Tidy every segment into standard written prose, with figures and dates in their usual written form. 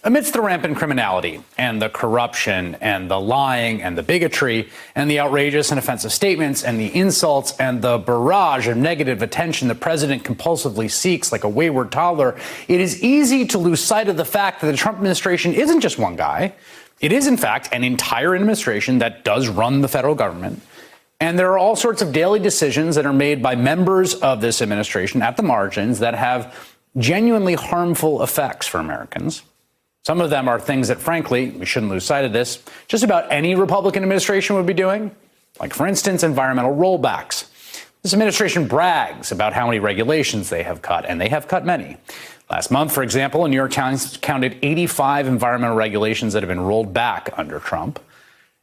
Amidst the rampant criminality and the corruption and the lying and the bigotry and the outrageous and offensive statements and the insults and the barrage of negative attention the president compulsively seeks like a wayward toddler, it is easy to lose sight of the fact that the Trump administration isn't just one guy. It is, in fact, an entire administration that does run the federal government. And there are all sorts of daily decisions that are made by members of this administration at the margins that have genuinely harmful effects for Americans. Some of them are things that, frankly, we shouldn't lose sight of this, just about any Republican administration would be doing, like, for instance, environmental rollbacks. This administration brags about how many regulations they have cut, and they have cut many. Last month, for example, New York Times counted 85 environmental regulations that have been rolled back under Trump.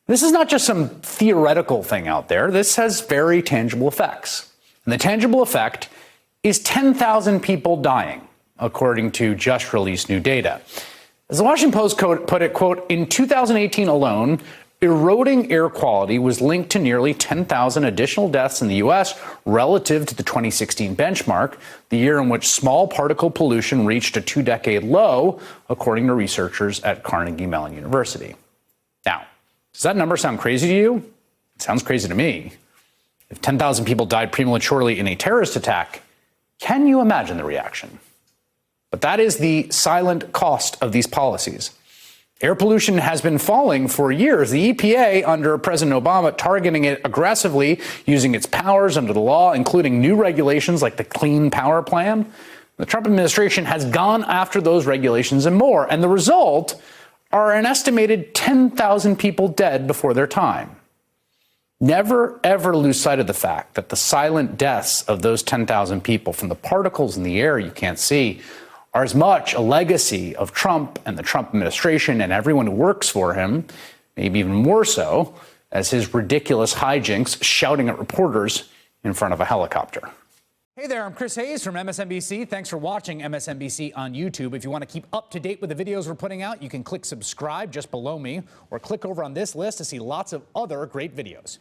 This is not just some theoretical thing out there. This has very tangible effects. And the tangible effect is 10,000 people dying, according to just released new data. As the Washington Post put it, quote, in 2018 alone, eroding air quality was linked to nearly 10,000 additional deaths in the U.S. relative to the 2016 benchmark, the year in which small particle pollution reached a two-decade low, according to researchers at Carnegie Mellon University. Now, does that number sound crazy to you? It sounds crazy to me. If 10,000 people died prematurely in a terrorist attack, can you imagine the reaction? But that is the silent cost of these policies. Air pollution has been falling for years. The EPA, under President Obama, targeting it aggressively, using its powers under the law, including new regulations like the Clean Power Plan. The Trump administration has gone after those regulations and more. And the result are an estimated 10,000 people dead before their time. Never, ever lose sight of the fact that the silent deaths of those 10,000 people from the particles in the air you can't see are as much a legacy of Trump and the Trump administration and everyone who works for him, maybe even more so, as his ridiculous hijinks shouting at reporters in front of a helicopter. Hey there, I'm Chris Hayes from MSNBC. Thanks for watching MSNBC on YouTube. If you want to keep up to date with the videos we're putting out, you can click subscribe just below me or click over on this list to see lots of other great videos.